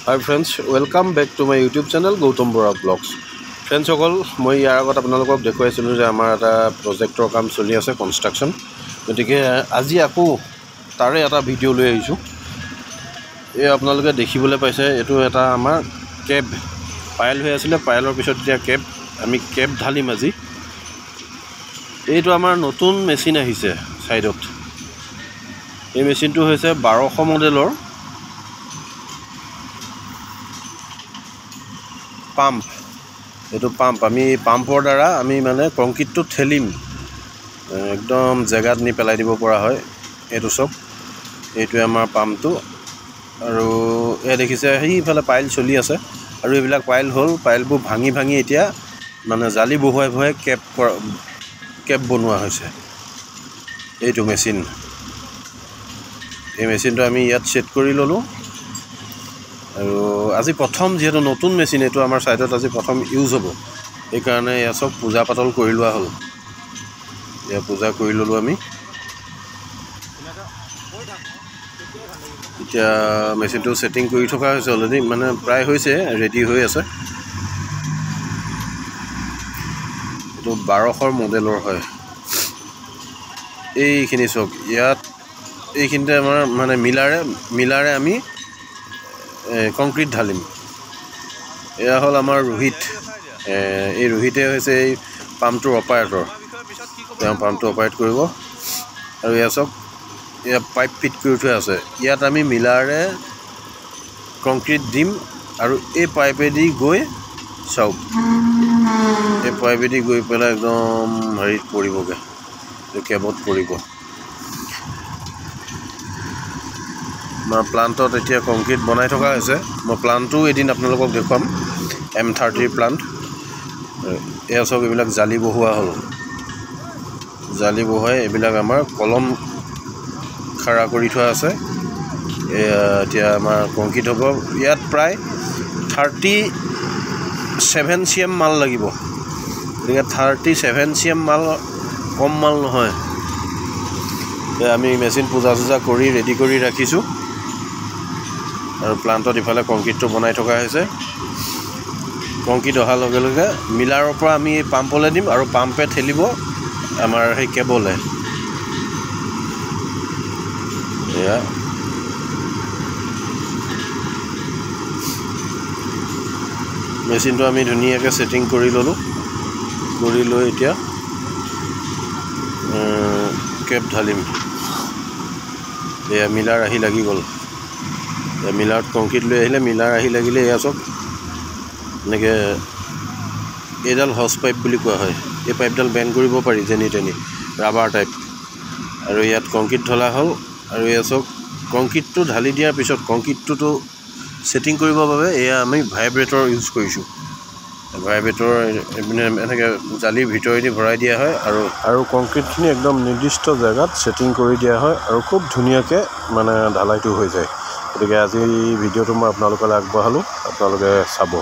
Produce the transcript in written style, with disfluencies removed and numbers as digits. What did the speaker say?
Hi friends, welcome back to my YouTube channel Gautam Bora Vlogs. Friends, মই ইয়াৰ আগত আপোনালোকক দেখুৱাইছিলোঁ যে আমাৰ এটা প্ৰজেক্টৰ কাম চলি আছে কনষ্ট্ৰাকশ্যন। গতিকে আজি আকৌ তাৰে এটা ভিডিঅ' লৈ আহিছোঁ। এই আপোনালোকে দেখিবলৈ পাইছে এইটো এটা আমাৰ কেব পাইল হৈ আছিলে, পাইলৰ পিছত এতিয়া আমি কেব ঢালিম আজি। এইটো আমাৰ নতুন মেচিন আহিছে সাইডত। এই মেচিনটো হৈছে 1200 মডেলৰ পাম্প। এইটো পাম্প আমি পাম্পৰ দ্বাৰা আমি মানে কংক্ৰিটটো ঠেলিম, একদম জেগাত নি পেলাই দিব পৰা হয়। এইটো চব এইটোৱে আমাৰ পাম্পটো। আৰু এয়া দেখিছে সেইফালে পাইল চলি আছে, আৰু এইবিলাক পাইল হ'ল, পাইলবোৰ ভাঙি ভাঙি এতিয়া মানে জালি বহুৱাই বহুৱাই কেব বনোৱা হৈছে। এইটো মেচিন, এই মেচিনটো আমি ইয়াত ছেট কৰি ল'লোঁ। আৰু আজি প্ৰথম যিহেতু নতুন মেচিন, এইটো আমাৰ ছাইডত আজি প্ৰথম ইউজ হ'ব, সেইকাৰণে এয়া চব পূজা পাতল কৰি লোৱা হ'ল। এয়া পূজা কৰি ল'লোঁ আমি। এতিয়া মেচিনটো ছেটিং কৰি থকা হৈছে অলৰেডি, মানে প্ৰায় হৈছে, ৰেডি হৈ আছে। এইটো 1200 মডেলৰ হয়। এইখিনি চব ইয়াত এইখিনিতে আমাৰ মানে মিলাৰে আমি কংক্ৰিট ঢালিম। এয়া হ'ল আমাৰ ৰোহিত। এই ৰোহিতে হৈছে এই পাম্পটোৰ অপাৰেটৰ। তেওঁ পাম্পটো অপাৰেট কৰিব। আৰু এয়া চব এয়া পাইপ ফিট কৰি থোৱা আছে। ইয়াত আমি মিলাৰে কংক্ৰিট দিম, আৰু এই পাইপেদি গৈ চাওক, এই পাইপেদি গৈ পেলাই একদম হেৰিত পৰিবগৈ, কেবত পৰিব। আমাৰ প্লাণ্টত এতিয়া কংক্ৰিট বনাই থকা হৈছে। মই প্লাণ্টটো এদিন আপোনালোকক দেখুৱাম, M30 প্লাণ্ট। এয়া চব এইবিলাক জালি বহুৱা হ'ল। জালি বহুৱাই এইবিলাক আমাৰ কলম খাৰা কৰি থোৱা আছে। এতিয়া আমাৰ কংক্ৰিট হ'ব। ইয়াত প্ৰায় 37 CM মাল লাগিব। গতিকে 37 CM মাল কম মাল নহয়। আমি মেচিন পূজা চূজা কৰি ৰেডি কৰি ৰাখিছোঁ, আৰু প্লাণ্টত ইফালে কংক্ৰিটটো বনাই থকা হৈছে। কংক্ৰিট অহাৰ লগে লগে মিলাৰৰ পৰা আমি এই পাম্পলৈ দিম, আৰু পাম্পে ঠেলিব আমাৰ সেই কেবলে। এয়া মেচিনটো আমি ধুনীয়াকৈ ছেটিং কৰি ল'লোঁ। কৰি লৈ এতিয়া কেব ঢালিম। এয়া মিলাৰ আহি লাগি গ'ল। মিলাৰত কংক্ৰিট লৈ আহিলে, মিলাৰ আহি লাগিলে এয়া চব এনেকৈ এইডাল হজ পাইপ বুলি কোৱা হয়। এই পাইপডাল বেণ্ড কৰিব পাৰি যেনি তেনি, ৰাবাৰ টাইপ। আৰু ইয়াত কংক্ৰিট ঢলা হ'ল। আৰু এয়া চব কংক্ৰিটটো ঢালি দিয়াৰ পিছত কংক্ৰিটটোতো ছেটিং কৰিবৰ বাবে এয়া আমি ভাইব্ৰেটৰ ইউজ কৰিছোঁ। ভাইব্ৰেটৰ মানে এনেকৈ জালিৰ ভিতৰেদি ভৰাই দিয়া হয়, আৰু কংক্ৰিটখিনি একদম নিৰ্দিষ্ট জেগাত ছেটিং কৰি দিয়া হয়, আৰু খুব ধুনীয়াকৈ মানে ঢালাইটো হৈ যায়। গতিকে আজি ভিডিঅ'টো মই আপোনালোকলৈ আগবঢ়ালোঁ, আপোনালোকে চাব।